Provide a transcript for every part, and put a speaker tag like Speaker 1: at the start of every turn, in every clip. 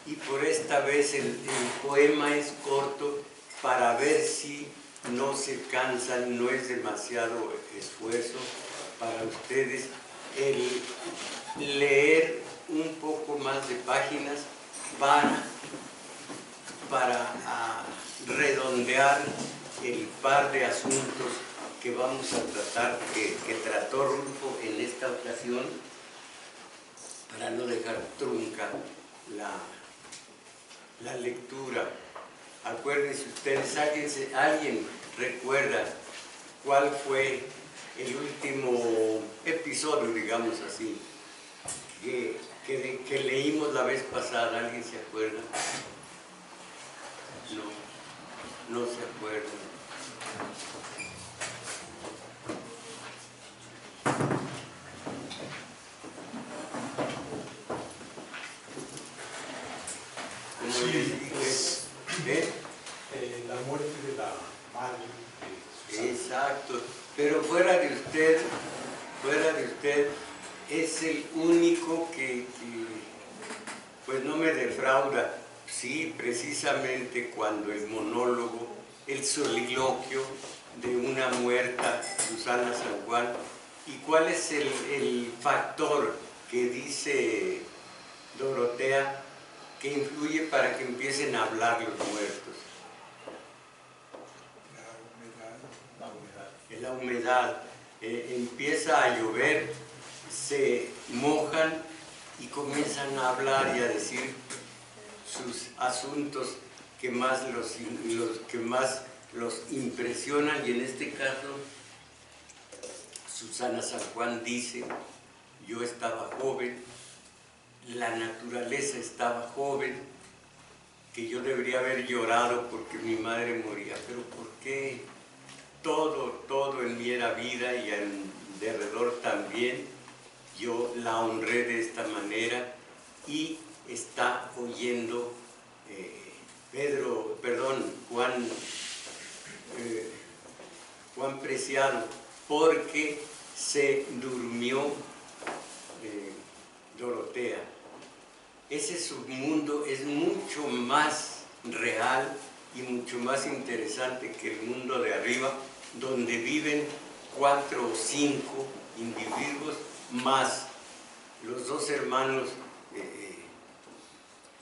Speaker 1: y por esta vez el poema es corto para ver si no se cansan, no es demasiado esfuerzo para ustedes el leer un poco más de páginas para redondear el par de asuntos que vamos a tratar, que trató Rulfo en esta ocasión, para no dejar trunca la lectura. Acuérdense ustedes, ¿alguien recuerda cuál fue el último episodio, digamos así, que leímos la vez pasada? ¿Alguien se acuerda? No se acuerda.
Speaker 2: La muerte de la madre de Susana.
Speaker 1: Exacto, pero fuera de usted es el único que pues no me defrauda. Sí, precisamente cuando el monólogo, el soliloquio de una muerta, Susana San Juan. ¿Y cuál es el factor que dice Dorotea que influye para que empiecen a hablar los muertos? La humedad. Empieza a llover, se mojan y comienzan a hablar y a decir sus asuntos que más los impresionan, y en este caso Susana San Juan dice: yo estaba joven, la naturaleza estaba joven, que yo debería haber llorado porque mi madre moría, pero ¿por qué? Todo en mí era vida y de alrededor también. Yo la honré de esta manera, y está oyendo Juan Preciado, porque se durmió Dorotea. Ese submundo es mucho más real y mucho más interesante que el mundo de arriba, donde viven 4 o 5 individuos más los 2 hermanos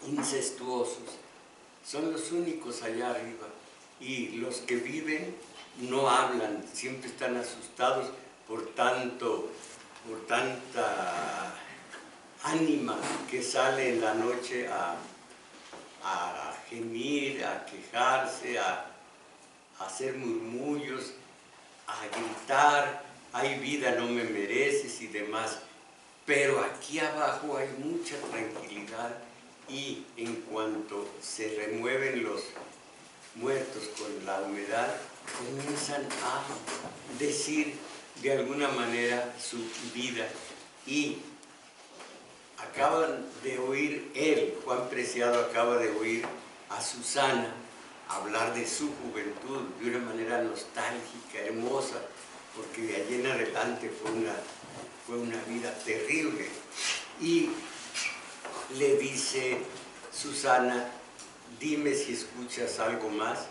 Speaker 1: incestuosos. Son los únicos allá arriba, y los que viven no hablan, siempre están asustados por tanta ánima que sale en la noche a gemir, a quejarse, a hacer murmullos, a gritar: hay vida, no me mereces, y demás. Pero aquí abajo hay mucha tranquilidad, y en cuanto se remueven los muertos con la humedad, comienzan a decir de alguna manera su vida. Y acaban de oír, Juan Preciado acaba de oír a Susana hablar de su juventud de una manera nostálgica, hermosa, porque de allí en adelante fue una vida terrible. Y le dice Susana: dime si escuchas algo más.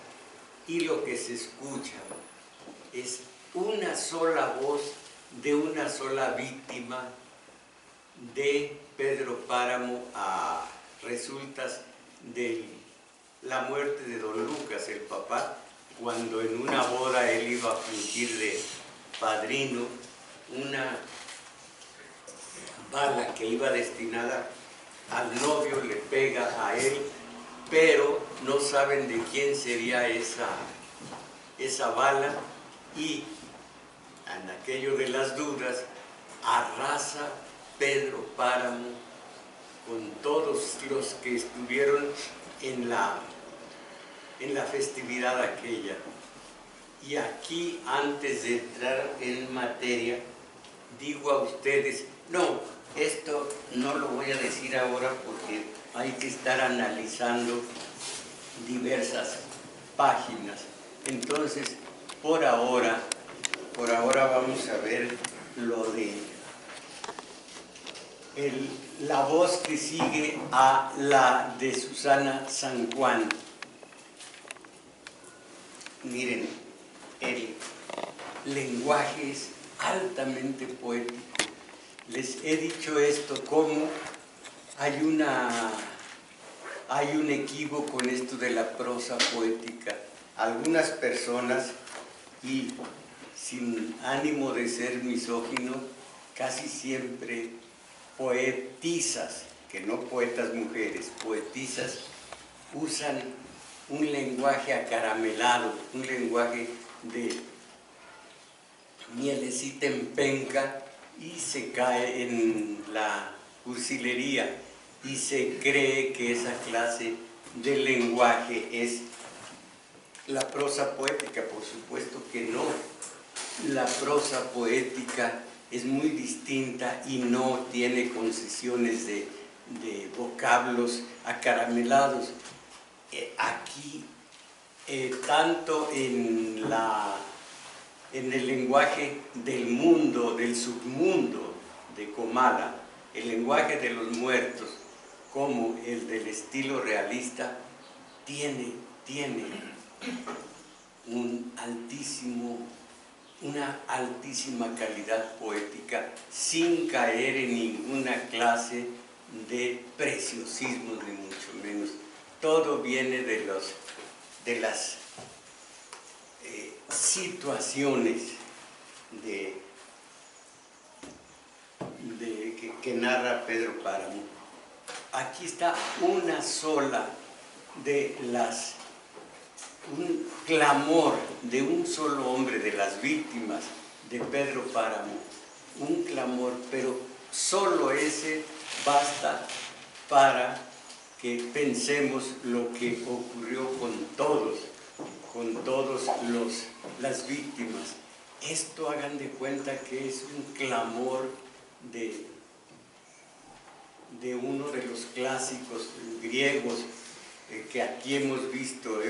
Speaker 1: Y lo que se escucha es una sola voz de una sola víctima de Pedro Páramo a resultas de la muerte de don Lucas, el papá, cuando en una boda él iba a fingir de padrino. Una bala que iba destinada al novio le pega a él, pero no saben de quién sería esa bala, y en aquello de las dudas arrasa Pedro Páramo con todos los que estuvieron en la festividad aquella. Y aquí, antes de entrar en materia, digo a ustedes, no, esto no lo voy a decir ahora porque hay que estar analizando diversas páginas. Entonces, por ahora vamos a ver lo de la voz que sigue a la de Susana San Juan. Miren, el lenguaje es altamente poético. Les he dicho esto, como hay un equívoco en esto de la prosa poética. Algunas personas, y sin ánimo de ser misógino, casi siempre poetisas, que no poetas mujeres, poetisas, usan un lenguaje acaramelado, un lenguaje de mielecita en penca, y se cae en la cursilería y se cree que esa clase de lenguaje es la prosa poética. Por supuesto que no. La prosa poética es muy distinta y no tiene concesiones de vocablos acaramelados. Aquí, tanto en el lenguaje del mundo, del submundo de Comala, el lenguaje de los muertos, como el del estilo realista, tiene una altísima calidad poética, sin caer en ninguna clase de preciosismo, ni mucho menos. Todo viene de las situaciones que narra Pedro Páramo. Aquí está una sola de un clamor de un solo hombre, de las víctimas de Pedro Páramo, un clamor, pero solo ese basta para que pensemos lo que ocurrió con todas las víctimas. Esto, hagan de cuenta que es un clamor de uno de los clásicos griegos que aquí hemos visto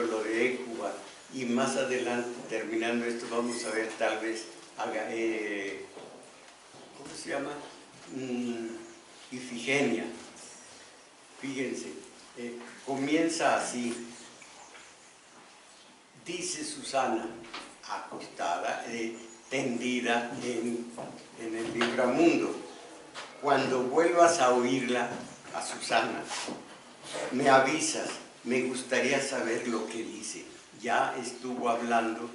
Speaker 1: lo de Hécuba, y más adelante, terminando esto, vamos a ver tal vez, ¿cómo se llama? Ifigenia. Fíjense, comienza así. Dice Susana, acostada, tendida en el inframundo: cuando vuelvas a oírla, a Susana, me avisas, me gustaría saber lo que dice. Ya estuvo hablando,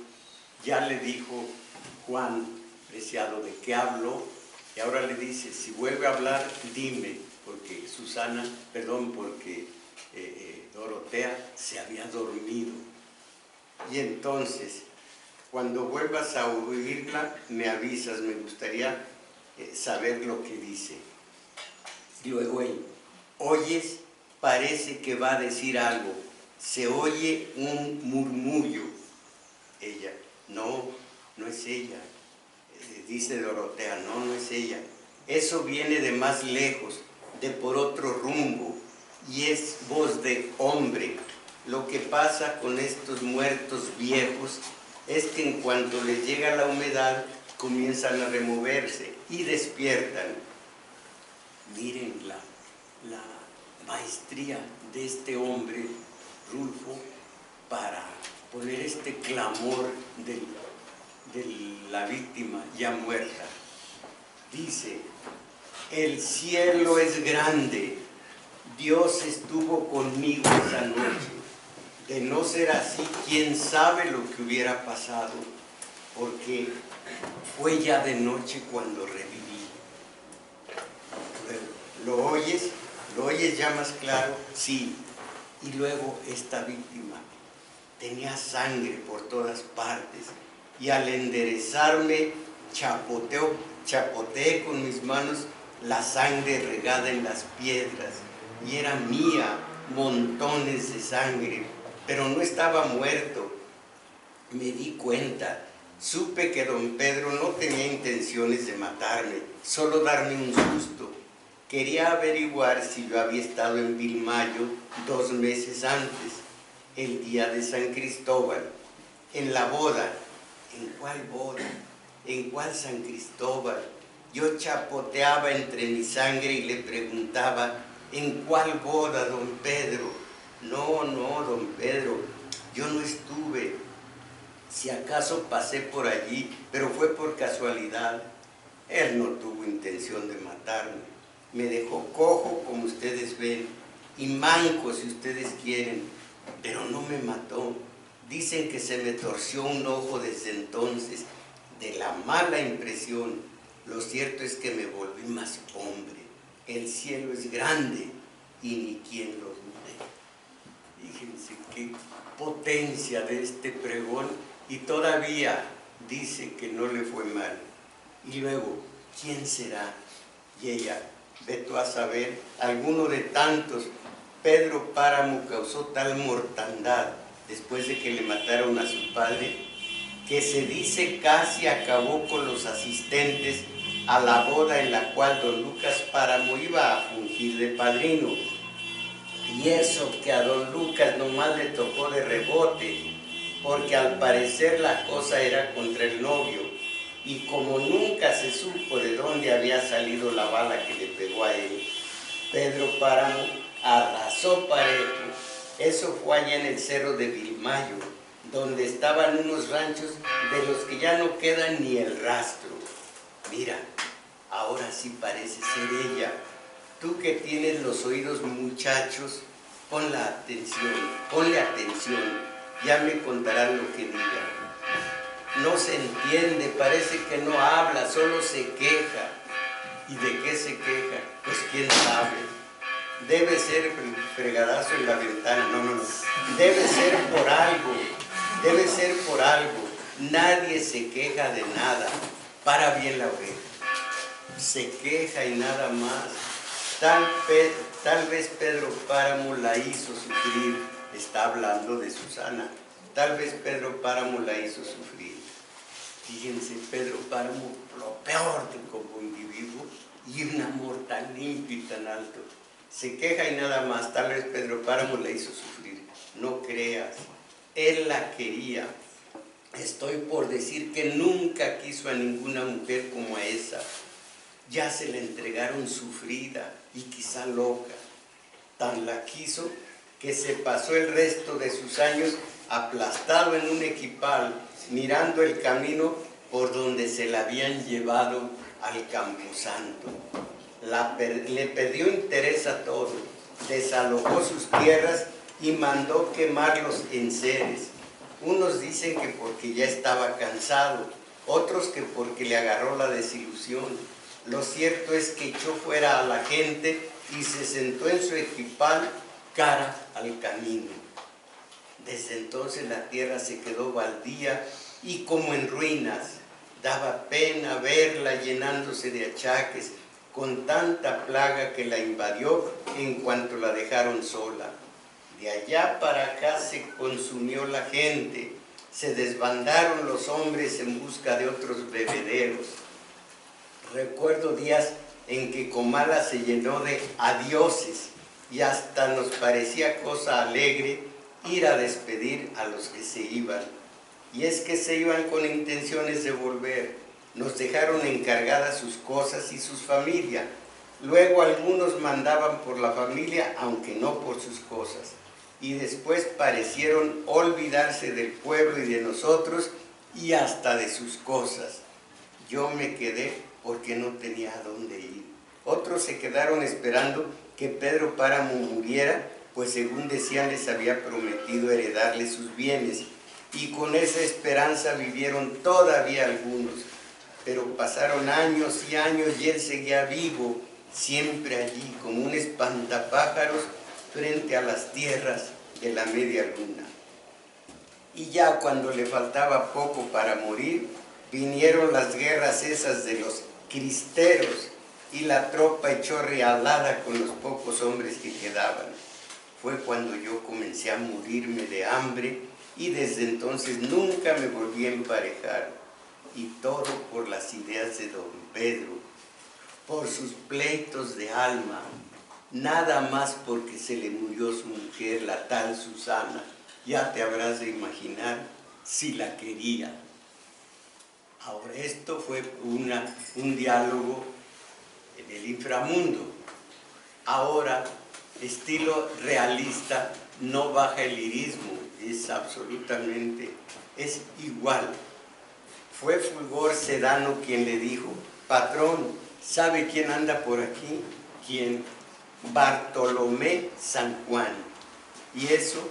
Speaker 1: ya le dijo Juan Preciado de qué habló, y ahora le dice, si vuelve a hablar, dime, porque Dorotea se había dormido. Y entonces, cuando vuelvas a oírla, me avisas, me gustaría saber lo que dice. Y luego él, oyes, parece que va a decir algo, se oye un murmullo. Ella, no es ella. Dice Dorotea, no es ella. Eso viene de más lejos, de por otro rumbo, y es voz de hombre. Lo que pasa con estos muertos viejos es que en cuanto les llega la humedad, comienzan a removerse y despiertan. Miren la maestría de este hombre, Rulfo, para poner este clamor de la víctima ya muerta. Dice, el cielo es grande, Dios estuvo conmigo esa noche. De no ser así, quién sabe lo que hubiera pasado, porque fue ya de noche cuando reviví. ¿Lo oyes? ¿Lo oyes ya más claro? Sí. Y luego esta víctima tenía sangre por todas partes, y al enderezarme chapoteé con mis manos la sangre regada en las piedras, y era mía montones de sangre, pero no estaba muerto. Me di cuenta, supe que don Pedro no tenía intenciones de matarme, solo darme un susto. Quería averiguar si yo había estado en Pilmayo 2 meses antes, el día de San Cristóbal, en la boda. ¿En cuál boda? ¿En cuál San Cristóbal? Yo chapoteaba entre mi sangre y le preguntaba, ¿en cuál boda, don Pedro? No, don Pedro, yo no estuve. Si acaso pasé por allí, pero fue por casualidad. Él no tuvo intención de matarme. Me dejó cojo, como ustedes ven, y manco, si ustedes quieren, pero no me mató. Dicen que se me torció un ojo desde entonces, de la mala impresión. Lo cierto es que me volví más hombre. El cielo es grande y ni quien lo dude. Fíjense qué potencia de este pregón, y todavía dice que no le fue mal. Y luego, ¿quién será? Y ella, ve tú a saber, alguno de tantos. Pedro Páramo causó tal mortandad después de que le mataron a su padre, que se dice casi acabó con los asistentes a la boda en la cual don Lucas Páramo iba a fungir de padrino. Y eso que a don Lucas nomás le tocó de rebote, porque al parecer la cosa era contra el novio, y como nunca se supo de dónde había salido la bala que le pegó a él, Pedro Páramo arrasó parejo. Eso fue allá en el cerro de Vilmayo, donde estaban unos ranchos de los que ya no queda ni el rastro. Mira, ahora sí parece ser ella. Tú que tienes los oídos muchachos, ponle atención, ya me contarán lo que diga. No se entiende, parece que no habla, solo se queja. ¿Y de qué se queja? Pues quién sabe. Debe ser fregadazo en la ventana, no. Debe ser por algo. Nadie se queja de nada. Para bien la oreja. Se queja y nada más. Tal vez Pedro Páramo la hizo sufrir. Está hablando de Susana. Tal vez Pedro Páramo la hizo sufrir. Fíjense, Pedro Páramo, lo peor que como individuo, y un amor tan limpio y tan alto. Se queja y nada más. Tal vez Pedro Páramo la hizo sufrir. No creas, él la quería. Estoy por decir que nunca quiso a ninguna mujer como a esa. Ya se la entregaron sufrida y quizá loca. Tan la quiso que se pasó el resto de sus años aplastado en un equipal, mirando el camino por donde se la habían llevado al Camposanto. Le perdió interés a todo, desalojó sus tierras y mandó quemar los enseres. Unos dicen que porque ya estaba cansado, otros que porque le agarró la desilusión. Lo cierto es que echó fuera a la gente y se sentó en su equipal cara al camino. Desde entonces la tierra se quedó baldía y como en ruinas. Daba pena verla llenándose de achaques, con tanta plaga que la invadió en cuanto la dejaron sola. De allá para acá se consumió la gente, se desbandaron los hombres en busca de otros bebederos. Recuerdo días en que Comala se llenó de adioses y hasta nos parecía cosa alegre ir a despedir a los que se iban. Y es que se iban con intenciones de volver. Nos dejaron encargadas sus cosas y sus familias. Luego algunos mandaban por la familia, aunque no por sus cosas. Y después parecieron olvidarse del pueblo y de nosotros y hasta de sus cosas. Yo me quedé porque no tenía a dónde ir. Otros se quedaron esperando que Pedro Páramo muriera, pues según decían les había prometido heredarle sus bienes. Y con esa esperanza vivieron todavía algunos. Pero pasaron años y años y él seguía vivo, siempre allí, como un espantapájaros frente a las tierras de la media luna. Y ya cuando le faltaba poco para morir, vinieron las guerras esas de los cristeros y la tropa echó realada con los pocos hombres que quedaban. Fue cuando yo comencé a morirme de hambre y desde entonces nunca me volví a emparejar. Y todo por las ideas de don Pedro, por sus pleitos de alma, nada más porque se le murió su mujer, la tal Susana. Ya te habrás de imaginar si la quería. Ahora, esto fue un diálogo en el inframundo. Ahora, estilo realista, no baja el lirismo, es absolutamente, es igual. Fue Fulgor Sedano quien le dijo: patrón, ¿sabe quién anda por aquí? ¿Quién? Bartolomé San Juan. Y eso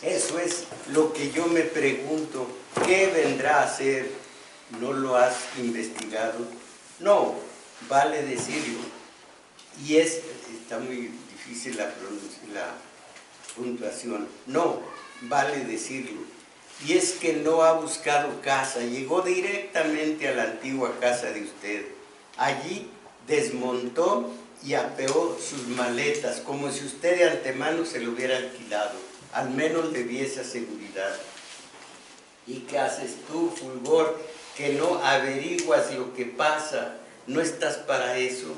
Speaker 1: es lo que yo me pregunto, ¿qué vendrá a hacer? ¿No lo has investigado? No, vale decirlo. Y está muy difícil la puntuación. No, vale decirlo. Y es que no ha buscado casa, llegó directamente a la antigua casa de usted. Allí desmontó y apeó sus maletas, como si usted de antemano se lo hubiera alquilado. Al menos le di esa seguridad. ¿Y qué haces tú, Fulgor, que no averiguas lo que pasa? ¿No estás para eso?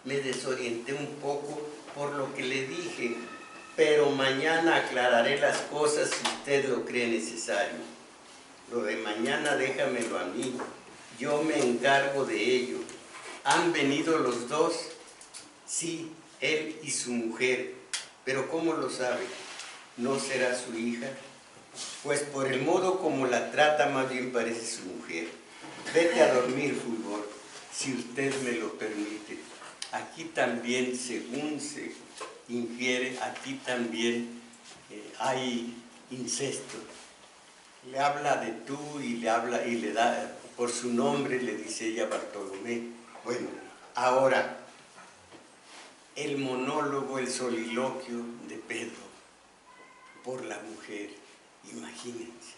Speaker 1: Me desorienté un poco por lo que le dije, pero mañana aclararé las cosas si usted lo cree necesario. Lo de mañana déjamelo a mí, yo me encargo de ello. ¿Han venido los dos? Sí, él y su mujer. ¿Pero cómo lo sabe? ¿No será su hija? Pues por el modo como la trata, más bien parece su mujer. Vete a dormir, Fulgor, si usted me lo permite. Aquí también, según se infiere, aquí también hay incesto. Le habla de tú y le da por su nombre, le dice ella Bartolomé. Bueno, ahora, el monólogo, el soliloquio de Pedro por la mujer, imagínense.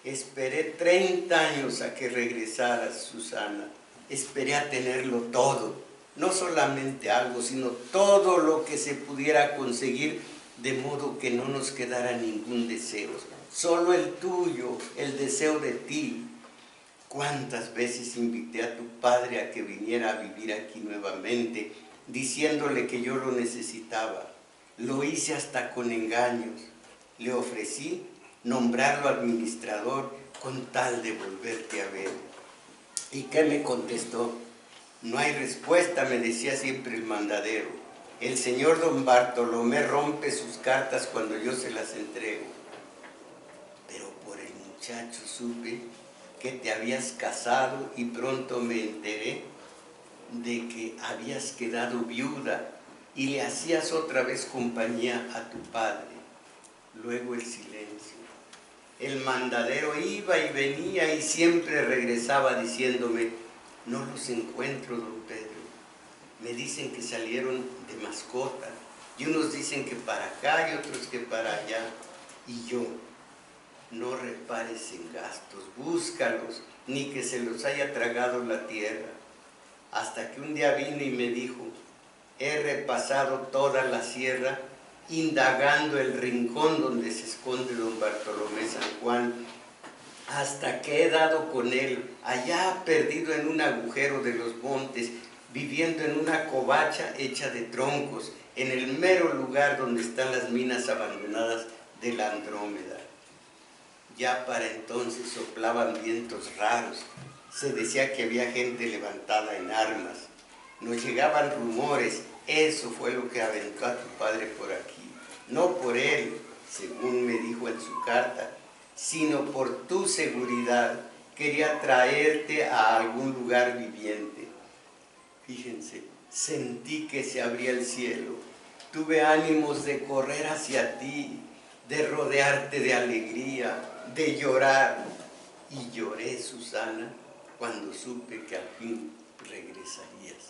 Speaker 1: Esperé 30 años a que regresara Susana, esperé a tenerlo todo, no solamente algo, sino todo lo que se pudiera conseguir, de modo que no nos quedara ningún deseo, solo el tuyo, el deseo de ti. ¿Cuántas veces invité a tu padre a que viniera a vivir aquí nuevamente, diciéndole que yo lo necesitaba? Lo hice hasta con engaños. Le ofrecí nombrarlo administrador con tal de volverte a ver. ¿Y qué me contestó? No hay respuesta, me decía siempre el mandadero. El señor don Bartolomé rompe sus cartas cuando yo se las entrego. Pero por el muchacho supe que te habías casado y pronto me enteré de que habías quedado viuda y le hacías otra vez compañía a tu padre. Luego el silencio. El mandadero iba y venía y siempre regresaba diciéndome: no los encuentro, don Pedro. Me dicen que salieron de mascota y unos dicen que para acá y otros que para allá. Y yo: no repares en gastos, búscalos, ni que se los haya tragado la tierra. Hasta que un día vino y me dijo: he repasado toda la sierra, indagando el rincón donde se esconde don Bartolomé San Juan, hasta que he dado con él, allá perdido en un agujero de los montes, viviendo en una covacha hecha de troncos, en el mero lugar donde están las minas abandonadas de la Andrómeda. Ya para entonces soplaban vientos raros, se decía que había gente levantada en armas, nos llegaban rumores. Eso fue lo que aventó a tu padre por aquí, no por él, según me dijo en su carta, sino por tu seguridad. Quería traerte a algún lugar viviente. Fíjense, sentí que se abría el cielo, tuve ánimos de correr hacia ti, de rodearte de alegría, de llorar. Y lloré, Susana, cuando supe que al fin regresarías.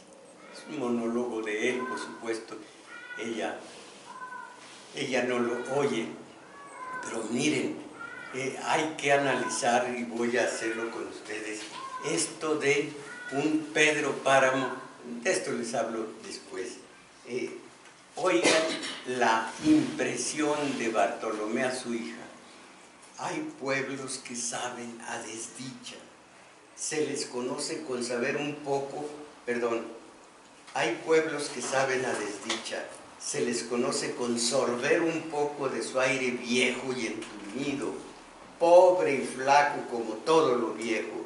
Speaker 1: Es un monólogo de él, por supuesto. Ella no lo oye, pero miren, hay que analizar, y voy a hacerlo con ustedes, esto de un Pedro Páramo. De esto les hablo después. Oigan la impresión de Bartolomé a su hija. Hay pueblos que saben a desdicha, se les conoce con saber un poco, hay pueblos que saben a desdicha, se les conoce con sorber un poco de su aire viejo y entumido. pobre y flaco como todo lo viejo.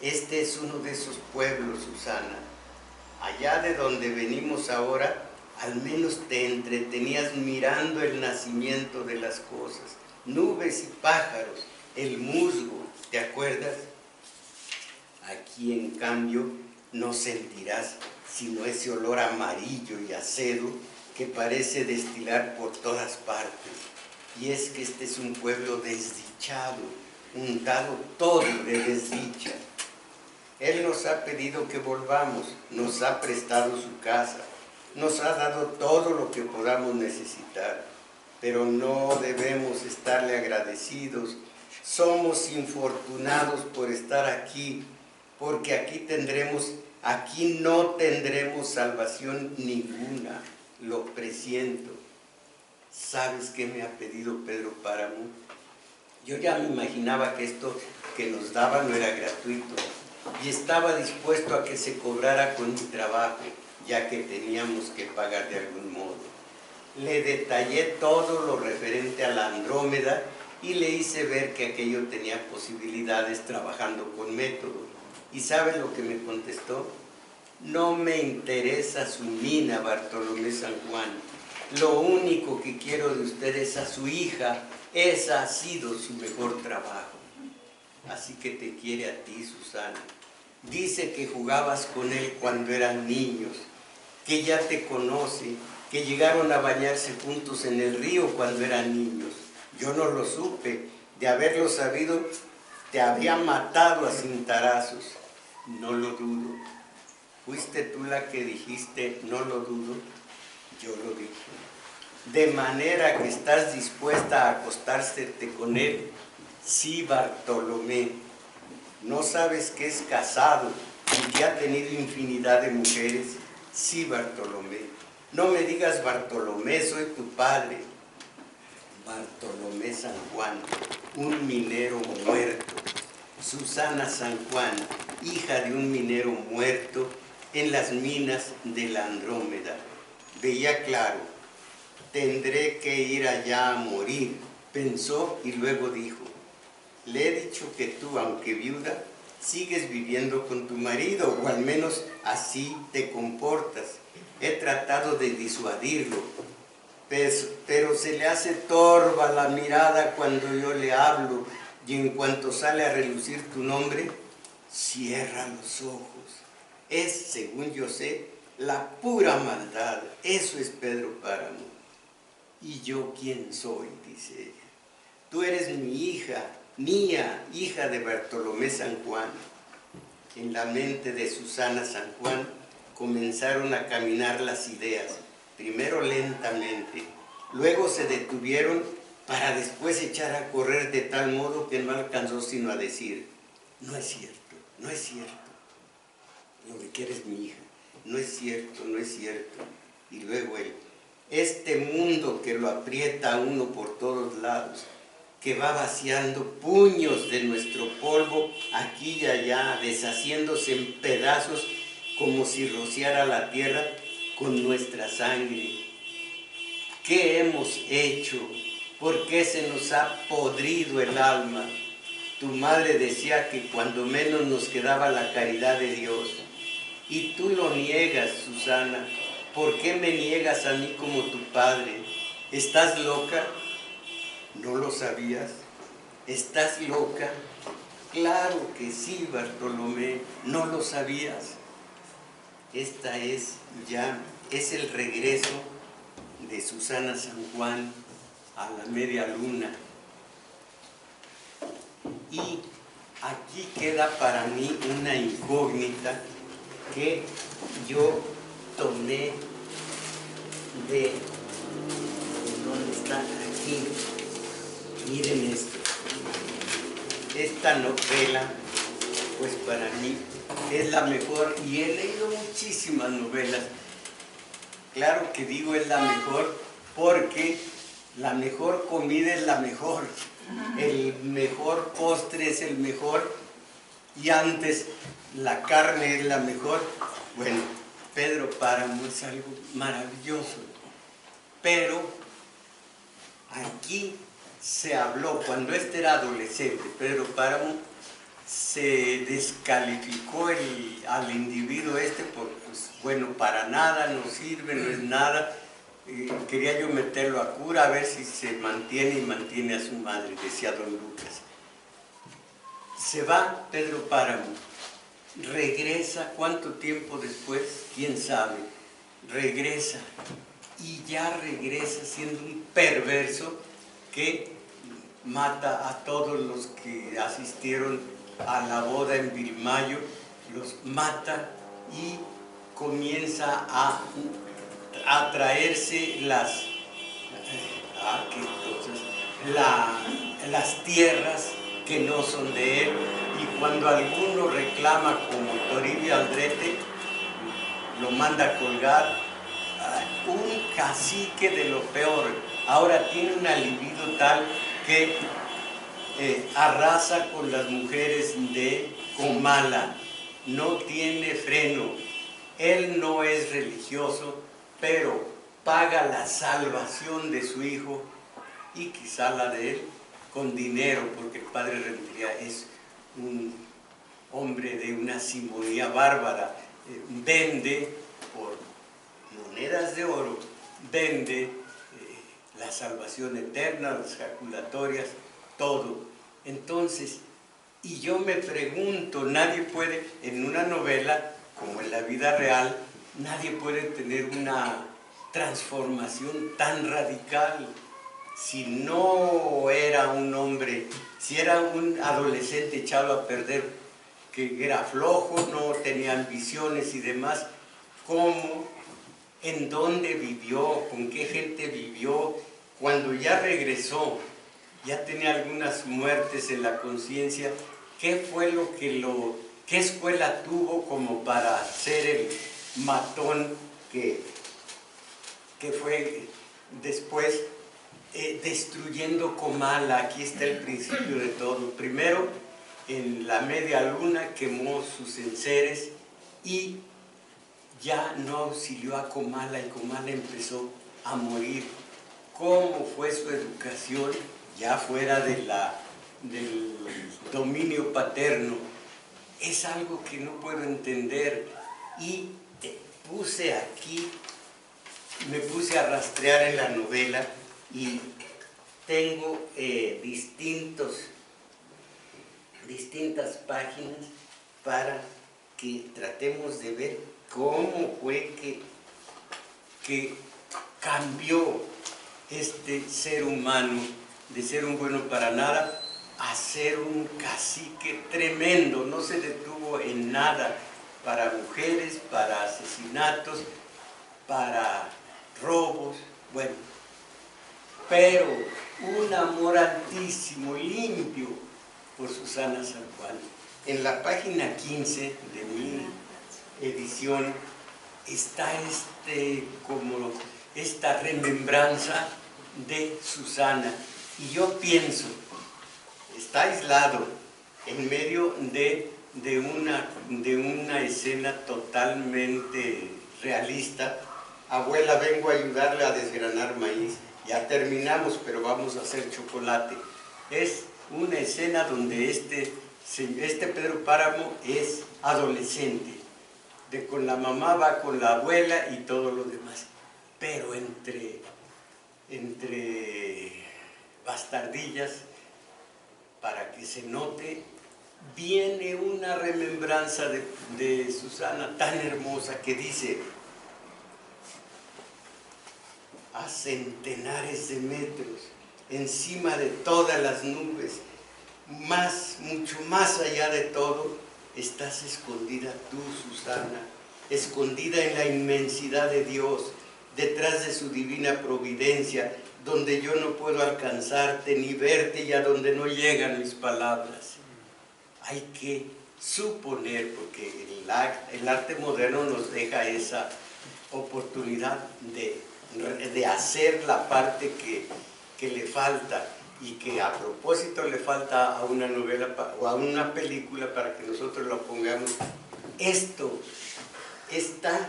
Speaker 1: Este es uno de esos pueblos, Susana. Allá de donde venimos ahora, al menos te entretenías mirando el nacimiento de las cosas. Nubes y pájaros, el musgo, ¿te acuerdas? Aquí, en cambio, no sentirás sino ese olor amarillo y acedo que parece destilar por todas partes. Y es que este es un pueblo desdichado, untado todo de desdicha. Él nos ha pedido que volvamos, nos ha prestado su casa, nos ha dado todo lo que podamos necesitar, pero no debemos estarle agradecidos. Somos infortunados por estar aquí, porque aquí no tendremos salvación ninguna, lo presiento. ¿Sabes qué me ha pedido Pedro Páramo? Yo ya me imaginaba que esto que nos daba no era gratuito, y estaba dispuesto a que se cobrara con mi trabajo, ya que teníamos que pagar de algún modo. Le detallé todo lo referente a la Andrómeda y le hice ver que aquello tenía posibilidades trabajando con método. ¿Y sabe lo que me contestó? No me interesa su mina, Bartolomé San Juan. Lo único que quiero de usted es a su hija. Esa ha sido su mejor trabajo. Así que te quiere a ti, Susana. Dice que jugabas con él cuando eran niños, que ya te conoce, que llegaron a bañarse juntos en el río cuando eran niños. Yo no lo supe. De haberlo sabido, te habría matado a cintarazos. No lo dudo. Fuiste tú la que dijiste, no lo dudo. Yo lo dije. De manera que estás dispuesta a acostarte con él. Sí, Bartolomé. ¿No sabes que es casado y que ha tenido infinidad de mujeres? Sí, Bartolomé. No me digas Bartolomé, soy tu padre. Bartolomé San Juan, un minero muerto. Susana San Juan, hija de un minero muerto en las minas de la Andrómeda. Veía claro, tendré que ir allá a morir, pensó y luego dijo, le he dicho que tú, aunque viuda, sigues viviendo con tu marido, o al menos así te comportas. He tratado de disuadirlo, pero se le hace torva la mirada cuando yo le hablo, y en cuanto sale a relucir tu nombre, cierra los ojos. Es, según yo sé, la pura maldad. Eso es Pedro Páramo. ¿Y yo quién soy?, dice ella. Tú eres mi hija, mía, hija de Bartolomé San Juan. En la mente de Susana San Juan comenzaron a caminar las ideas, primero lentamente, luego se detuvieron para después echar a correr de tal modo que no alcanzó sino a decir, no es cierto, no es cierto, lo de que eres mi hija, no es cierto, no es cierto. Y luego él, este mundo que lo aprieta a uno por todos lados, que va vaciando puños de nuestro polvo aquí y allá, deshaciéndose en pedazos como si rociara la tierra con nuestra sangre. ¿Qué hemos hecho? ¿Por qué se nos ha podrido el alma? Tu madre decía que cuando menos nos quedaba la caridad de Dios. Y tú lo niegas, Susana. ¿Por qué me niegas a mí como tu padre? ¿Estás loca? ¿No lo sabías? ¿Estás loca? Claro que sí, Bartolomé, ¿no lo sabías? Esta es el regreso de Susana San Juan a la media luna. Y aquí queda para mí una incógnita que yo tomé de... ¿Dónde está? Aquí. Miren esto. Esta novela, pues para mí es la mejor, y he leído muchísimas novelas. Claro que digo es la mejor porque la mejor comida es la mejor, el mejor postre es el mejor, y antes la carne es la mejor. Bueno, Pedro Páramo es algo maravilloso, pero aquí se habló, cuando este era adolescente, Pedro Páramo, se descalificó al individuo porque, pues, bueno, para nada, no sirve, no es nada. Quería yo meterlo a cura a ver si se mantiene y mantiene a su madre, decía don Lucas. Se va Pedro Páramo, regresa, ¿cuánto tiempo después? ¿Quién sabe? Regresa, y ya regresa siendo un perverso que mata a todos los que asistieron a la boda en Vilmayo, los mata y comienza a traerse las tierras que no son de él, y cuando alguno reclama como Toribio Aldrete, lo manda a colgar. Un cacique de lo peor. Ahora tiene una libido tal que arrasa con las mujeres de Comala, no tiene freno. Él no es religioso, pero paga la salvación de su hijo y quizá la de él con dinero, porque el padre Rentería es un hombre de una simonía bárbara. Vende por monedas de oro, vende la salvación eterna, las jaculatorias, todo. Entonces, y yo me pregunto, nadie puede, en una novela como en la vida real, nadie puede tener una transformación tan radical. Si no era un hombre, si era un adolescente echado a perder, que era flojo, no tenía ambiciones y demás, ¿cómo? ¿En dónde vivió? ¿Con qué gente vivió? Cuando ya regresó, ya tenía algunas muertes en la conciencia, ¿qué fue qué escuela tuvo como para ser el matón que fue después destruyendo Comala? Aquí está el principio de todo. Primero, en la media luna quemó sus enseres y ya no auxilió a Comala, y Comala empezó a morir. ¿Cómo fue su educación ya fuera del dominio paterno? Es algo que no puedo entender, y me puse a rastrear en la novela y tengo distintas páginas para que tratemos de ver cómo fue que cambió este ser humano de ser un bueno para nada a ser un cacique tremendo. No se detuvo en nada para mujeres, para asesinatos, para robos, bueno, pero un amor altísimo, limpio por Susana San Juan. En la página 15 de mi edición está esta remembranza de Susana, y yo pienso, está aislado en medio de una escena totalmente realista. Abuela, vengo a ayudarle a desgranar maíz. Ya terminamos, pero vamos a hacer chocolate. Es una escena donde este Pedro Páramo es adolescente. Con la mamá va con la abuela y todo lo demás. Pero entre bastardillas, para que se note, viene una remembranza de Susana tan hermosa que dice: a centenares de metros, encima de todas las nubes, mucho más allá de todo, estás escondida tú, Susana, escondida en la inmensidad de Dios, detrás de su divina providencia, donde yo no puedo alcanzarte ni verte, y a donde no llegan mis palabras. Hay que suponer, porque el arte moderno nos deja esa oportunidad de hacer la parte que le falta, y que a propósito le falta a una novela o a una película para que nosotros lo pongamos. Esto está,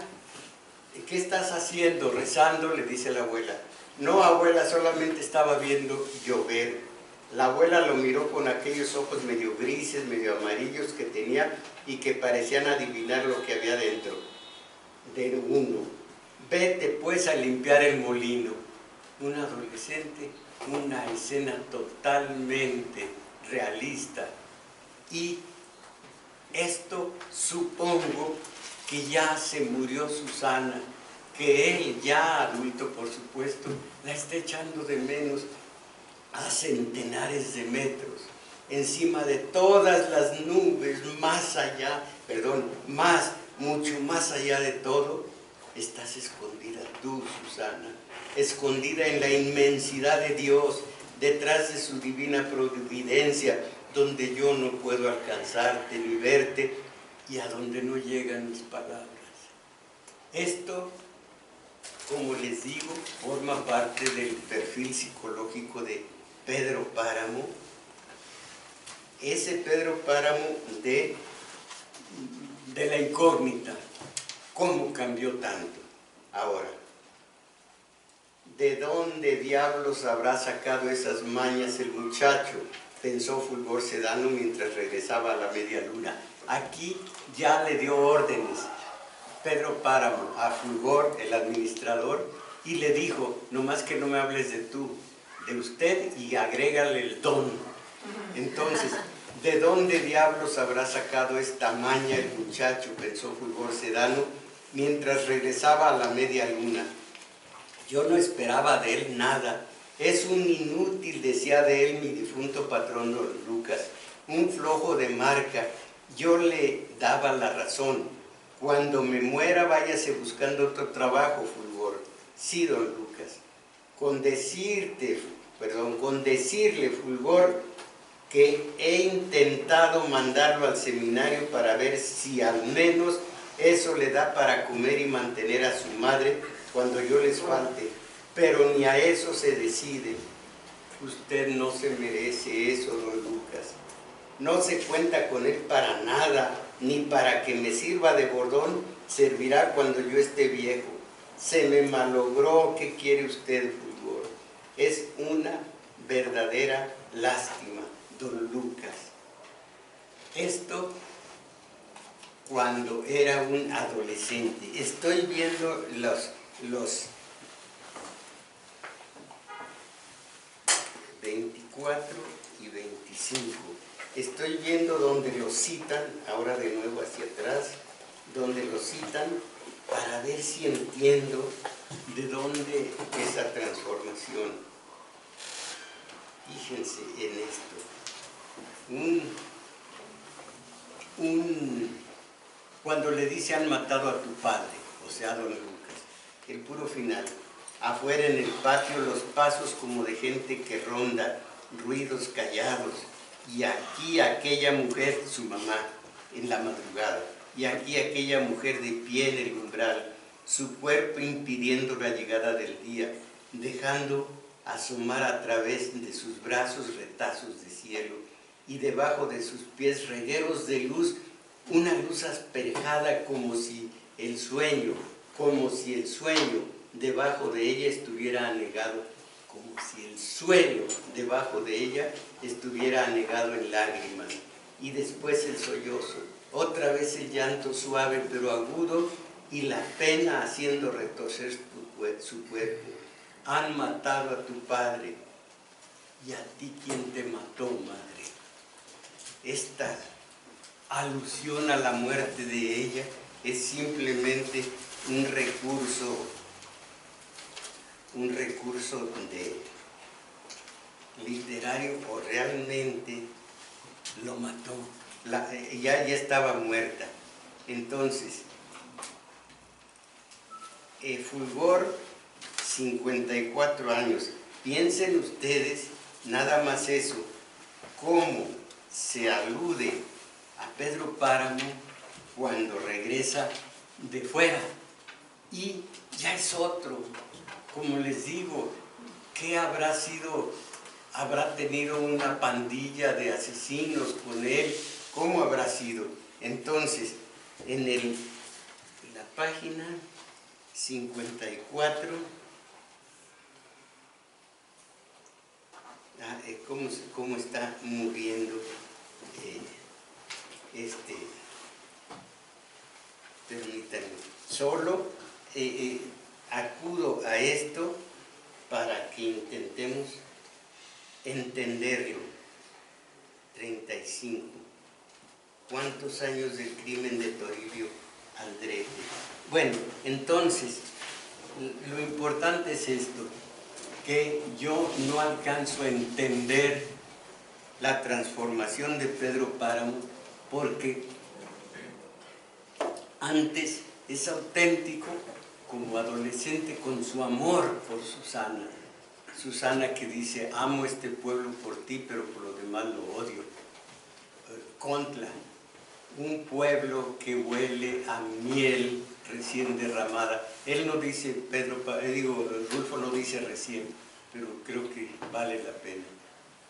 Speaker 1: ¿qué estás haciendo? Rezando, le dice la abuela. No, abuela, solamente estaba viendo llover. La abuela lo miró con aquellos ojos medio grises, medio amarillos que tenía y que parecían adivinar lo que había dentro de uno. Vete pues a limpiar el molino. Un adolescente, una escena totalmente realista. Y esto supongo que ya se murió Susana, que él, ya adulto por supuesto, la está echando de menos a centenares de metros, encima de todas las nubes, más allá, mucho más allá de todo, estás escondida tú, Susana, escondida en la inmensidad de Dios, detrás de su divina providencia, donde yo no puedo alcanzarte ni verte y a donde no llegan mis palabras. Esto, como les digo, forma parte del perfil psicológico de Pedro Páramo. Ese Pedro Páramo de la incógnita. ¿Cómo cambió tanto? Ahora, ¿de dónde diablos habrá sacado esas mañas el muchacho?, pensó Fulgor Sedano mientras regresaba a la media luna. Aquí ya le dio órdenes Pedro Páramo a Fulgor, el administrador, y le dijo, nomás que no me hables de tú, de usted, y agrégale el don. Entonces, ¿de dónde diablos habrá sacado esta maña el muchacho?, pensó Fulgor Sedano mientras regresaba a la media luna. Yo no esperaba de él nada. Es un inútil, decía de él mi difunto patrón don Lucas, un flojo de marca. Yo le daba la razón. Cuando me muera váyase buscando otro trabajo, Fulgor. Sí, don Lucas. Con decirle, Fulgor, que he intentado mandarlo al seminario para ver si al menos eso le da para comer y mantener a su madre cuando yo les falte, pero ni a eso se decide. Usted no se merece eso, don Lucas. No se cuenta con él para nada, ni para que me sirva de bordón, servirá cuando yo esté viejo. Se me malogró. ¿Qué quiere usted, Fulgor? Es una verdadera lástima, don Lucas. Esto cuando era un adolescente. Estoy viendo los 24 y 25. Estoy viendo donde lo citan, ahora de nuevo hacia atrás, donde lo citan para ver si entiendo de dónde esa transformación. Fíjense en esto. Cuando le dice han matado a tu padre, o sea, don Lucas, el puro final. Afuera en el patio los pasos como de gente que ronda, ruidos callados, y aquí aquella mujer, su mamá, en la madrugada, y aquí aquella mujer de pie en el umbral, su cuerpo impidiendo la llegada del día, dejando asomar a través de sus brazos retazos de cielo, y debajo de sus pies regueros de luz, una luz asperjada como si el sueño debajo de ella estuviera anegado, como si el suelo debajo de ella estuviera anegado en lágrimas. Y después el sollozo, otra vez el llanto suave pero agudo y la pena haciendo retorcer su cuerpo. Han matado a tu padre, y a ti quién te mató, madre. Esta alusión a la muerte de ella es simplemente un recurso de literario, o realmente lo mató, ya estaba muerta. Entonces, Fulgor, 54 años. Piensen ustedes, nada más eso, cómo se alude a Pedro Páramo cuando regresa de fuera. Y ya es otro. Como les digo, ¿qué habrá sido? ¿Habrá tenido una pandilla de asesinos con él? ¿Cómo habrá sido? Entonces, en la página 54, cómo está muriendo permítanme, solo acudo a esto para que intentemos entenderlo. 35. ¿Cuántos años del crimen de Toribio Aldrete? Bueno, entonces, lo importante es esto, que yo no alcanzo a entender la transformación de Pedro Páramo, porque antes es auténtico como adolescente con su amor por Susana. Susana que dice, amo este pueblo por ti, pero por lo demás lo odio. Contla, un pueblo que huele a miel recién derramada. Él no dice, Rulfo no dice recién, pero creo que vale la pena.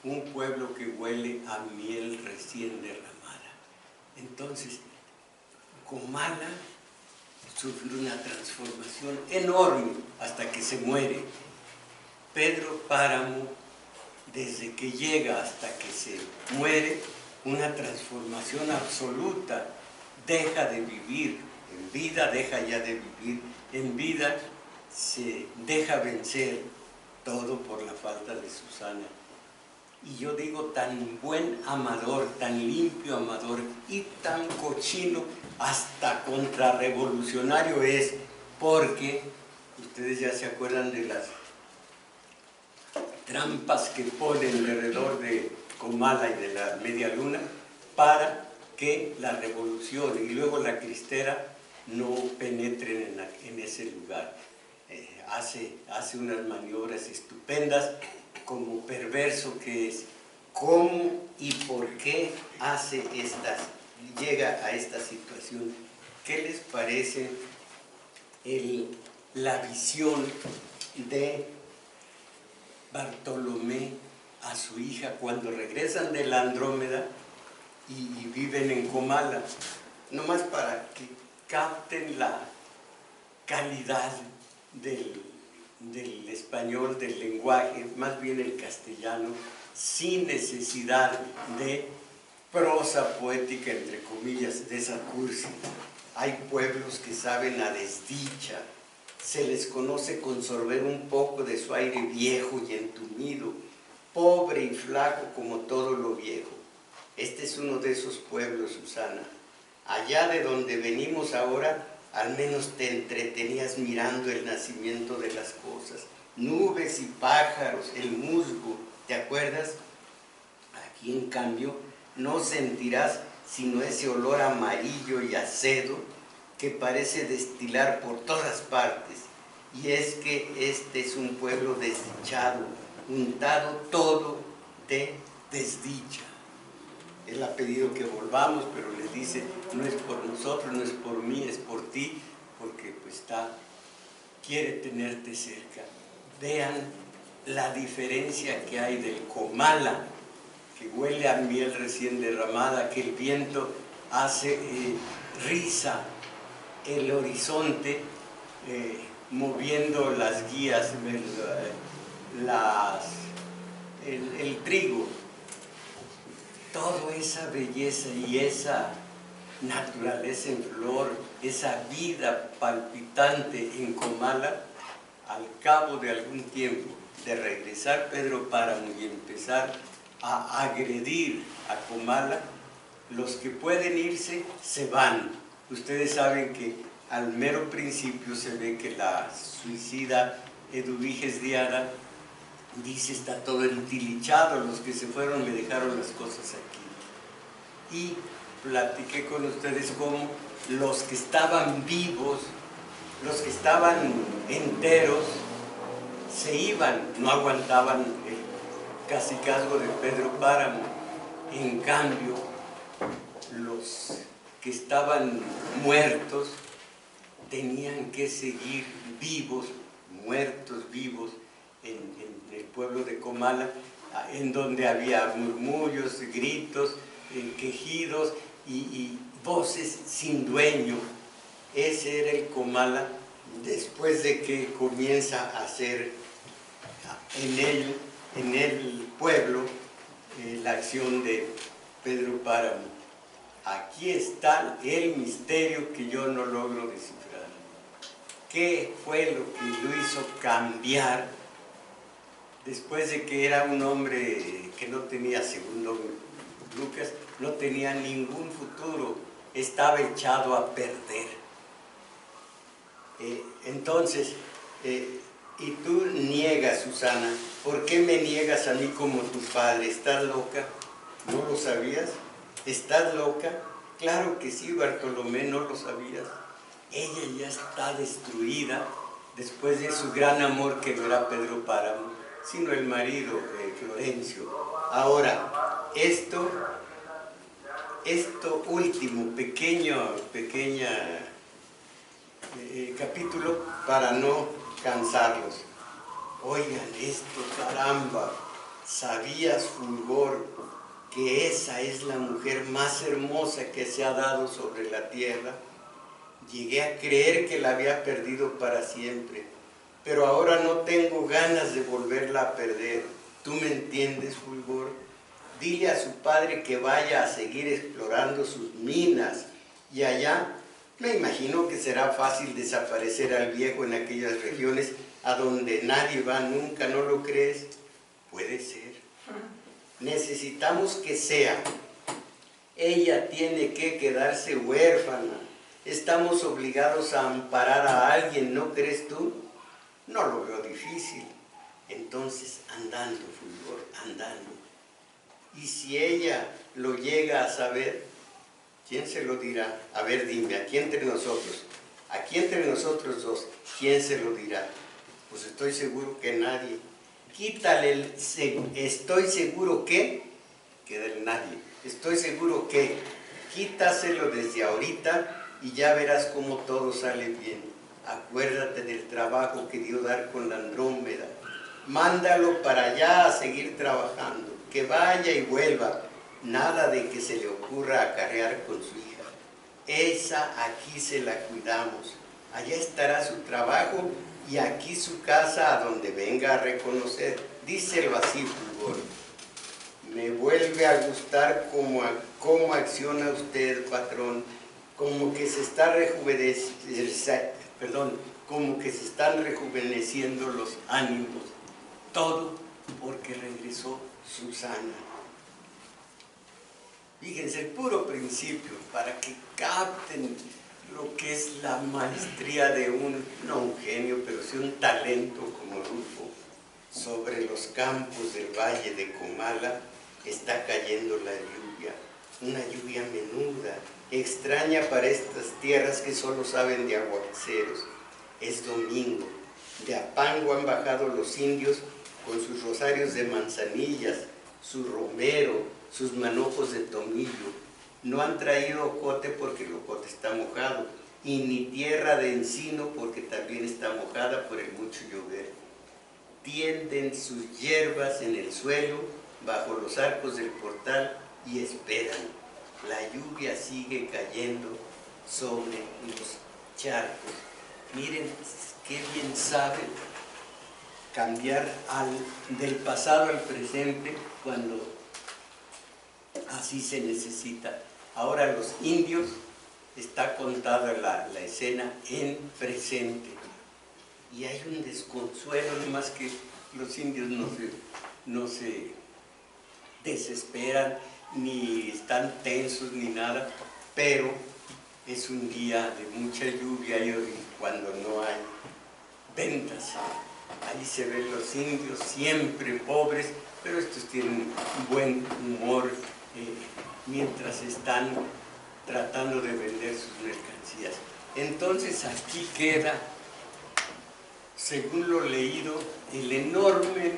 Speaker 1: Un pueblo que huele a miel recién derramada. Entonces, Comala sufre una transformación enorme hasta que se muere. Pedro Páramo, desde que llega hasta que se muere, una transformación absoluta. Deja de vivir en vida, deja ya de vivir en vida, se deja vencer, todo por la falta de Susana. Y yo digo, tan buen amador, tan limpio amador y tan cochino, hasta contrarrevolucionario es, porque ustedes ya se acuerdan de las trampas que ponen alrededor de Comala y de la Media Luna para que la revolución y luego la cristera no penetren en ese lugar. Hace unas maniobras estupendas, como perverso que es. ¿Cómo y por qué llega a esta situación? ¿Qué les parece la visión de Bartolomé a su hija cuando regresan de la Andrómeda y viven en Comala? Nomás para que capten la calidad del español, del lenguaje, más bien el castellano, sin necesidad de prosa poética, entre comillas, de esa cursi. Hay pueblos que saben a desdicha, se les conoce con sorber un poco de su aire viejo y entumido, pobre y flaco como todo lo viejo. Este es uno de esos pueblos, Susana. Allá de donde venimos ahora, al menos te entretenías mirando el nacimiento de las cosas. Nubes y pájaros, el musgo, ¿te acuerdas? Aquí, en cambio, no sentirás sino ese olor amarillo y acedo que parece destilar por todas partes. Y es que este es un pueblo desdichado, untado todo de desdicha. Él ha pedido que volvamos, pero les dice, no es por nosotros, no es por mí, es por ti, porque pues quiere tenerte cerca. Vean la diferencia que hay del Comala, que huele a miel recién derramada, que el viento hace riza el horizonte, moviendo las guías, el trigo. Toda esa belleza y esa naturaleza en flor, esa vida palpitante en Comala, al cabo de algún tiempo de regresar Pedro Páramo y empezar a agredir a Comala, los que pueden irse se van. Ustedes saben que al mero principio se ve que la suicida Eduviges Diana dice, está todo entilichado, los que se fueron me dejaron las cosas aquí. Y platiqué con ustedes cómo los que estaban vivos, los que estaban enteros, se iban, no aguantaban el cacicazgo de Pedro Páramo. En cambio, los que estaban muertos tenían que seguir vivos, muertos vivos, en el pueblo de Comala, en donde había murmullos, gritos, quejidos y voces sin dueño. Ese era el Comala después de que comienza a hacer en él en el pueblo la acción de Pedro Páramo. Aquí está el misterio que yo no logro descifrar. ¿Qué fue lo que lo hizo cambiar después de que era un hombre que no tenía, segundo Lucas, no tenía ningún futuro, estaba echado a perder? Entonces, y tú niegas, Susana, ¿por qué me niegas a mí como tu padre? ¿Estás loca? ¿No lo sabías? ¿Estás loca? Claro que sí, Bartolomé, no lo sabías. Ella ya está destruida después de su gran amor, que no era Pedro Páramo, sino el marido de Florencio. Ahora, esto último, pequeña capítulo, para no cansarlos. Oigan esto, caramba, ¿sabías, Fulgor, que esa es la mujer más hermosa que se ha dado sobre la tierra? Llegué a creer que la había perdido para siempre, pero ahora no tengo ganas de volverla a perder. ¿Tú me entiendes, Fulgor? Dile a su padre que vaya a seguir explorando sus minas, y allá me imagino que será fácil desaparecer al viejo en aquellas regiones a donde nadie va nunca, ¿no lo crees? Puede ser. Necesitamos que sea. Ella tiene que quedarse huérfana. Estamos obligados a amparar a alguien, ¿no crees tú? No lo veo difícil. Entonces, andando, Fulgor, andando. Y si ella lo llega a saber, ¿quién se lo dirá? A ver, dime, aquí entre nosotros dos, ¿quién se lo dirá? Pues estoy seguro que nadie. Quítale el estoy seguro que del nadie. Estoy seguro que, quítaselo desde ahorita y ya verás cómo todo sale bien. Acuérdate del trabajo que dio dar con la Andrómeda. Mándalo para allá a seguir trabajando, que vaya y vuelva. Nada de que se le ocurra acarrear con su hija. Esa aquí se la cuidamos. Allá estará su trabajo y aquí su casa a donde venga a reconocer. Díselo así, Fulgor. Me vuelve a gustar cómo acciona usted, patrón. Como que se está como que se están rejuveneciendo los ánimos. Todo porque regresó Susana. Fíjense, el puro principio, para que capten lo que es la maestría de no un genio, pero sí un talento como Rufo. Sobre los campos del valle de Comala está cayendo la lluvia, una lluvia menuda, extraña para estas tierras que solo saben de aguaceros. Es domingo, de Apango han bajado los indios con sus rosarios de manzanillas, su romero, sus manojos de tomillo. No han traído ocote porque el ocote está mojado, y ni tierra de encino porque también está mojada por el mucho llover. Tienden sus hierbas en el suelo, bajo los arcos del portal, y esperan. La lluvia sigue cayendo sobre los charcos. Miren qué bien saben cambiar del pasado al presente cuando así se necesita. Ahora los indios, está contada la escena en presente. Y hay un desconsuelo, no más que los indios no se desesperan, ni están tensos, ni nada, pero es un día de mucha lluvia y cuando no hay ventas. Ahí se ven los indios, siempre pobres, pero estos tienen un buen humor mientras están tratando de vender sus mercancías. Entonces aquí queda, según lo leído, el enorme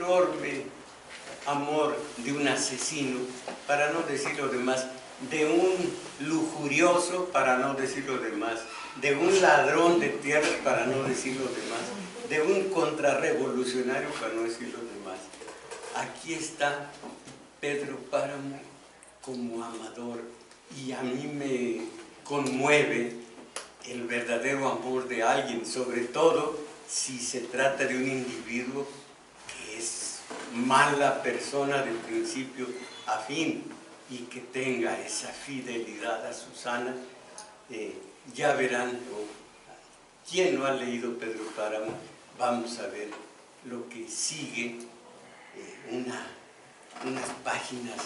Speaker 1: amor de un asesino, para no decir lo demás, de un lujurioso, para no decir lo demás, de un ladrón de tierras, para no decir lo demás, de un contrarrevolucionario, para no decir lo demás. Aquí está Pedro Páramo como amador, y a mí me conmueve el verdadero amor de alguien, sobre todo si se trata de un individuo que es mala persona de principio a fin y que tenga esa fidelidad a Susana. Ya verán, quien no ha leído Pedro Páramo, vamos a ver lo que sigue, unas páginas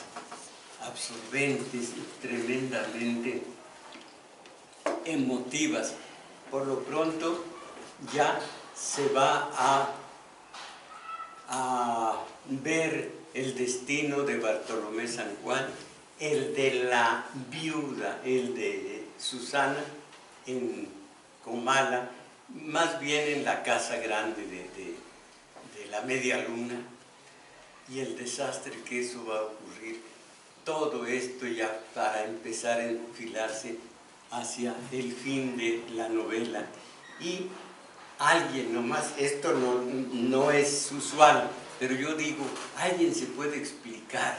Speaker 1: absorbentes y tremendamente emotivas. Por lo pronto ya se va a ver el destino de Bartolomé San Juan, el de la viuda, el de Susana en Comala, más bien en la casa grande de la Media Luna, y el desastre que eso va a ocurrir. Todo esto ya para empezar a enfilarse hacia el fin de la novela. Y alguien nomás, esto no es usual, pero yo digo, alguien se puede explicar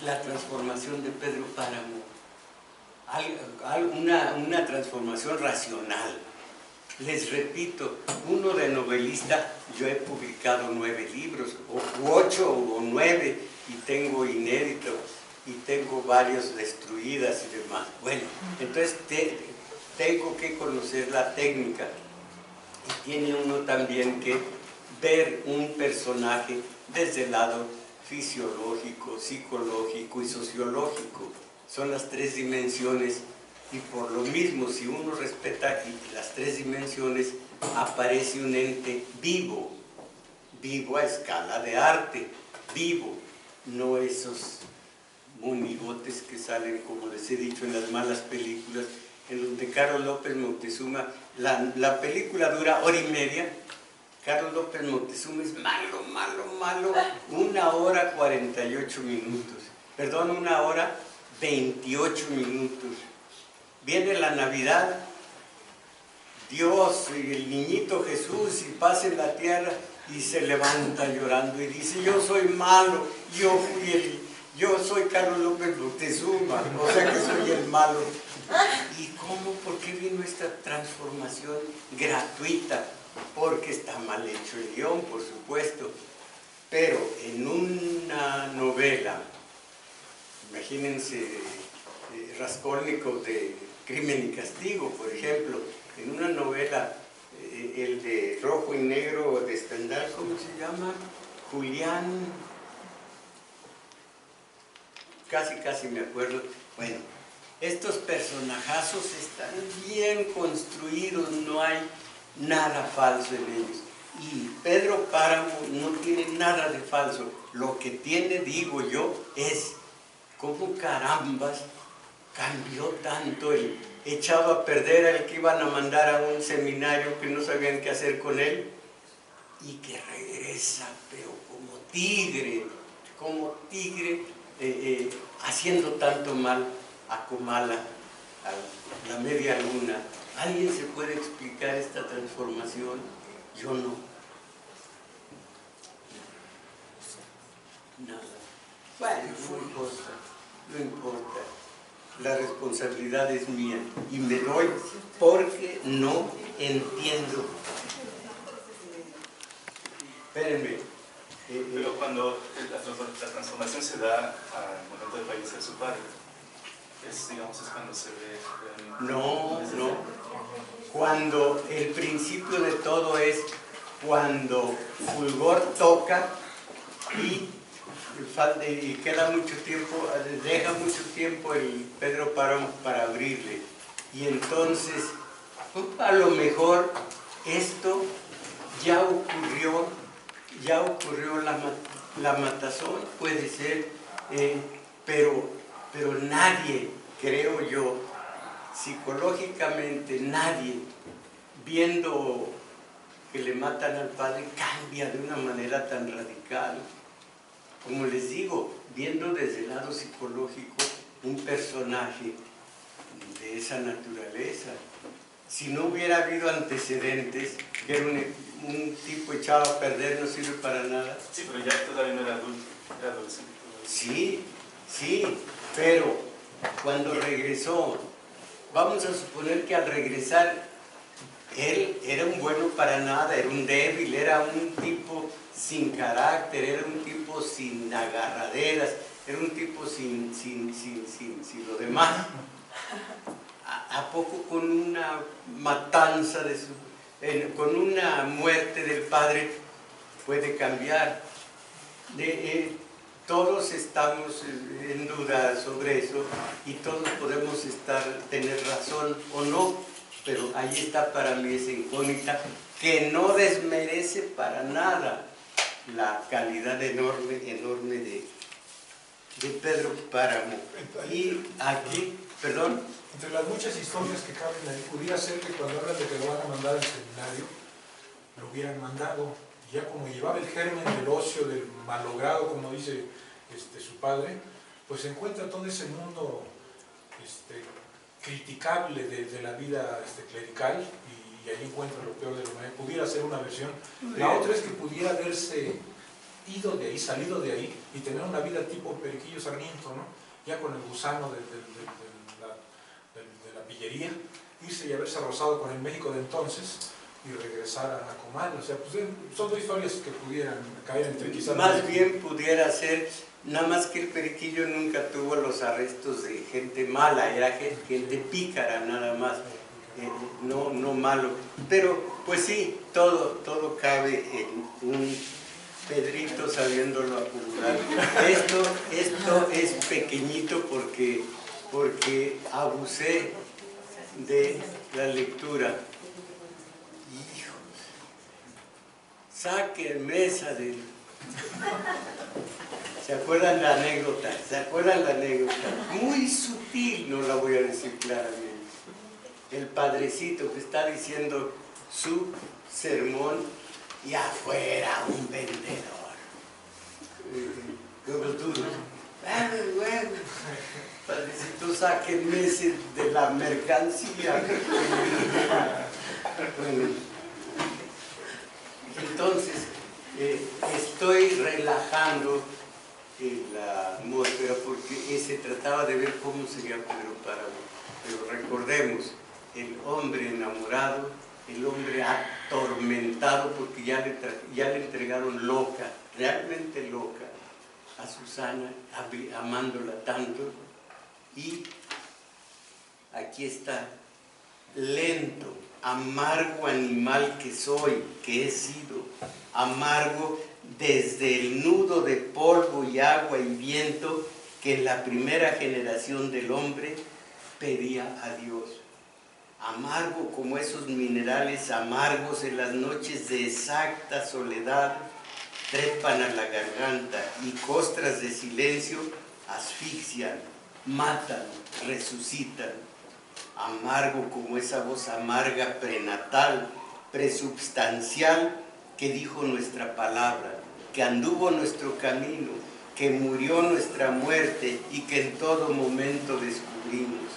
Speaker 1: la transformación de Pedro Páramo, una transformación racional. Les repito, uno de novelista, yo he publicado 9 libros, o 8 o 9, y tengo inéditos, y tengo varios destruidas y demás. Bueno, entonces tengo que conocer la técnica, y tiene uno también que ver un personaje desde el lado fisiológico, psicológico y sociológico. Son las 3 dimensiones, y por lo mismo, si uno respeta las 3 dimensiones, aparece un ente vivo, vivo a escala de arte, vivo, no esos monigotes que salen, como les he dicho, en las malas películas, en donde Carlos López Moctezuma, la película dura 1h30, Carlos López Moctezuma es malo, malo, malo, 1 hora 48 minutos, perdón, 1 hora 28 minutos. Viene la Navidad, Dios y el niñito Jesús, y pasa en la tierra, y se levanta llorando y dice, yo soy malo, yo soy Carlos López Moctezuma, o sea que soy el malo. ¿Y cómo? ¿Por qué vino esta transformación gratuita? Porque está mal hecho el guión, por supuesto, pero en una novela, imagínense Raskolnikov de Crimen y Castigo, por ejemplo, en una novela, el de Rojo y Negro de Stendhal, ¿cómo se llama? Julián, casi me acuerdo. Bueno, estos personajazos están bien construidos, no hay nada falso en ellos. Y Pedro Páramo no tiene nada de falso. Lo que tiene, digo yo, es cómo carambas cambió tanto, el echado a perder al que iban a mandar a un seminario que no sabían qué hacer con él, y que regresa, pero como tigre, haciendo tanto mal a Comala, a la Media Luna. ¿Alguien se puede explicar esta transformación? Yo no. Nada. Bueno, no importa. La responsabilidad es mía y me doy porque no entiendo. Espérenme.
Speaker 3: Pero cuando la transformación se da al momento de fallecer su padre, es cuando se ve...
Speaker 1: No. Cuando el principio de todo es cuando Fulgor toca y queda mucho tiempo, deja mucho tiempo el Pedro Páramo para abrirle. Y entonces, a lo mejor esto ya ocurrió la matazón, puede ser, pero nadie, creo yo, psicológicamente nadie, viendo que le matan al padre, cambia de una manera tan radical. Como les digo, viendo desde el lado psicológico un personaje de esa naturaleza, si no hubiera habido antecedentes, que era un tipo echado a perder, no sirve para nada.
Speaker 3: Sí, pero ya todavía no era adulto, era adolescente.
Speaker 1: Sí, pero cuando regresó, vamos a suponer que al regresar él era un bueno para nada, era un débil, era un tipo sin carácter, era un tipo sin agarraderas, era un tipo sin lo demás. ¿A poco con una matanza con una muerte del padre puede cambiar? Todos estamos en duda sobre eso y todos podemos tener razón o no, pero ahí está para mí esa incógnita que no desmerece para nada la calidad enorme de Pedro Páramo. Y aquí, perdón.
Speaker 2: Entre las muchas historias que caben ahí, pudiera ser que cuando hablan de que lo van a mandar al seminario, lo hubieran mandado, ya como llevaba el germen del ocio, del malogrado, como dice su padre, pues se encuentra todo ese mundo criticable de la vida clerical, y ahí encuentra lo peor de lo malo. Pudiera ser una versión. La otra es que pudiera haberse ido de ahí, salido de ahí, y tener una vida tipo Periquillo Sarmiento, ¿no? Ya con el gusano de la pillería, irse y haberse rozado con el México de entonces y regresar a Comal. O sea, pues son dos historias que pudieran caer entre quizás...
Speaker 1: Más bien pudiera ser, nada más que el Periquillo nunca tuvo los arrestos de gente mala, era gente pícara nada más, no malo. Pero pues sí, todo cabe en un Pedrito sabiéndolo acumular. Esto es pequeñito porque abusé de la lectura. Hijos, saquen mesa del... ¿Se acuerdan la anécdota? ¿Se acuerdan la anécdota? Muy sutil, no la voy a decir claramente. El padrecito que está diciendo su sermón y afuera un vendedor. Huevos duros. Bueno, padrecito, saquen meses de la mercancía. Bueno, entonces, estoy relajando la atmósfera porque se trataba de ver cómo sería Pedro Páramo. Pero recordemos, el hombre enamorado, el hombre atormentado porque ya le entregaron loca, realmente loca, a Susana, amándola tanto, y aquí está, lento, amargo animal que soy, que he sido, amargo desde el nudo de polvo y agua y viento que en la primera generación del hombre pedía a Dios. Amargo como esos minerales amargos en las noches de exacta soledad trepan a la garganta y costras de silencio asfixian, matan, resucitan. Amargo como esa voz amarga prenatal, presubstancial que dijo nuestra palabra, que anduvo nuestro camino, que murió nuestra muerte y que en todo momento descubrimos.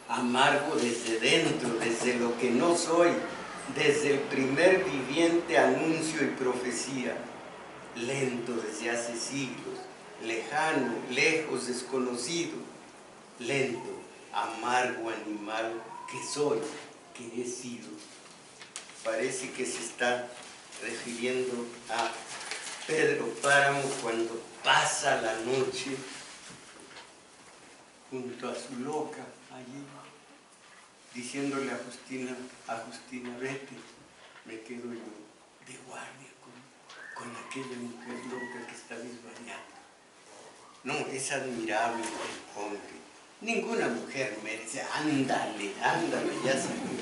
Speaker 1: Amargo desde dentro, desde lo que no soy, desde el primer viviente anuncio y profecía, lento desde hace siglos, lejano, lejos, desconocido, lento, amargo animal que soy, que he sido. Parece que se está refiriendo a Pedro Páramo cuando pasa la noche junto a su loca allí, diciéndole a Justina, vete, me quedo yo de guardia con aquella mujer loca que está desvariando. No, es admirable el hombre. Ninguna mujer merece, ándale, ya salió.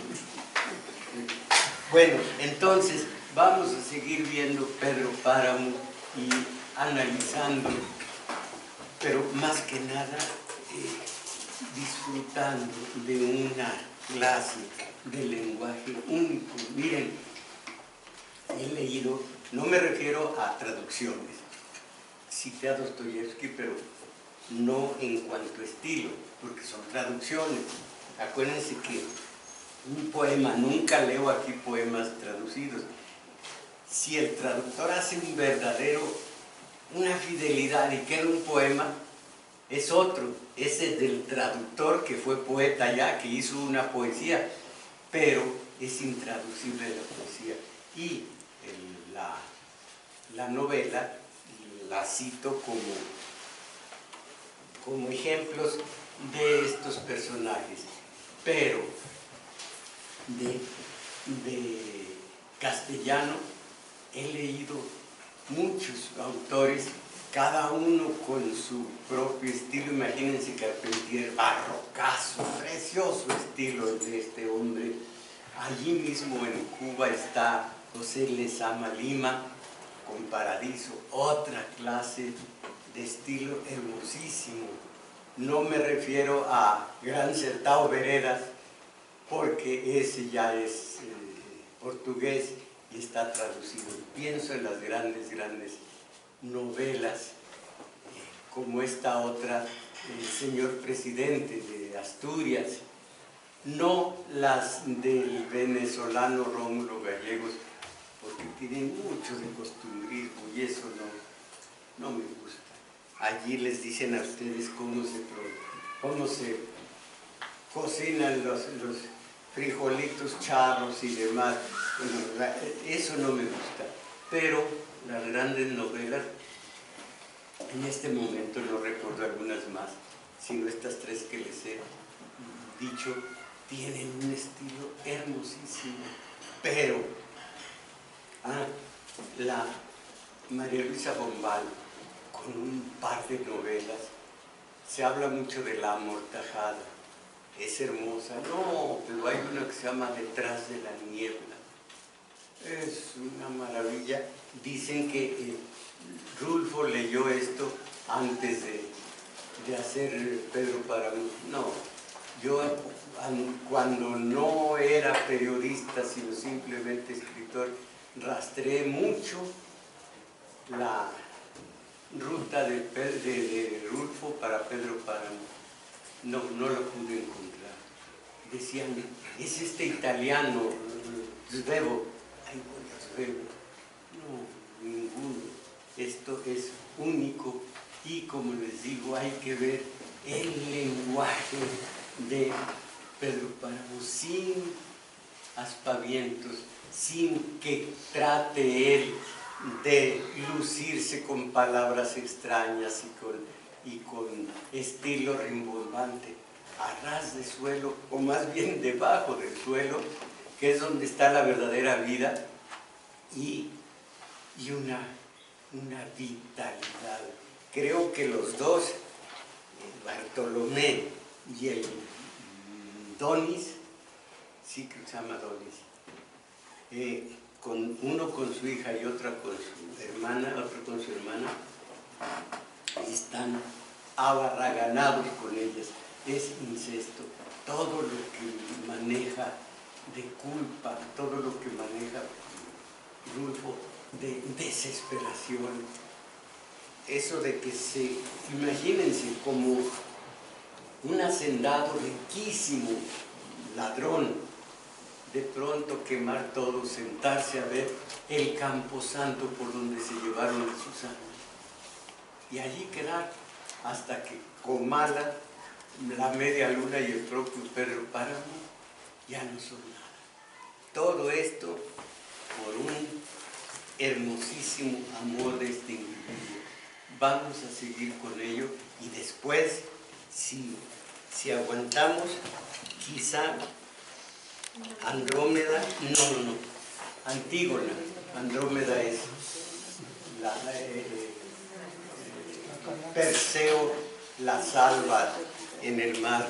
Speaker 1: Bueno, entonces vamos a seguir viendo Pedro Páramo y analizando, pero más que nada disfrutando de una clase de lenguaje único. Miren, he leído, no me refiero a traducciones, cité a Dostoyevsky, pero no en cuanto a estilo, porque son traducciones. Acuérdense que un poema, nunca leo aquí poemas traducidos. Si el traductor hace una fidelidad y queda un poema, es otro, ese del traductor que fue poeta ya, que hizo una poesía, pero es intraducible la poesía. Y la novela la cito como ejemplos de estos personajes, pero de castellano he leído muchos autores, cada uno con su propio estilo. Imagínense Carpentier, barrocazo, precioso estilo de este hombre. Allí mismo en Cuba está José Lezama Lima, con Paradiso, otra clase de estilo hermosísimo. No me refiero a Gran Sertão Veredas, porque ese ya es portugués y está traducido. Pienso en las grandes novelas, como esta otra, El señor presidente de Asturias, no las del venezolano Rómulo Gallegos, porque tienen mucho de costumbrismo y eso no me gusta. Allí les dicen a ustedes cómo se cocinan los frijolitos charros y demás. Bueno, eso no me gusta. Pero las grandes novelas, en este momento no recuerdo algunas más, sino estas tres que les he dicho, tienen un estilo hermosísimo. Pero la María Luisa Bombal, con un par de novelas, se habla mucho de La amortajada. Es hermosa. No, pero hay una que se llama Detrás de la niebla. Es una maravilla. Dicen que Rulfo leyó esto antes de hacer Pedro Páramo. No, yo cuando no era periodista, sino simplemente escritor, rastreé mucho la ruta de Rulfo para Pedro Páramo. No lo pude encontrar. Decían, es este italiano, Svevo. Ay, bueno, Svevo. No, ninguno. Esto es único y, como les digo, hay que ver el lenguaje de Pedro Páramo sin aspavientos, sin que trate él de lucirse con palabras extrañas y con estilo rimbombante, a ras de suelo, o más bien debajo del suelo, que es donde está la verdadera vida, y una vitalidad. Creo que los dos, Bartolomé y el Donis, sí que se llama Donis, uno con su hija y otra con su hermana, otro con su hermana, están abarraganados con ellas. Es incesto. Todo lo que maneja de culpa, todo lo que maneja Rulfo de desesperación. Eso de que imagínense como un hacendado riquísimo, ladrón, de pronto quemar todo, sentarse a ver el camposanto por donde se llevaron a Susana. Y allí quedar hasta que Comala, la media luna y el propio Pedro Páramo ya no son nada. Todo esto por un hermosísimo amor de este individuo. Vamos a seguir con ello y después, si aguantamos, quizá Andrómeda, Antígona. Andrómeda es Perseo la salva en el mar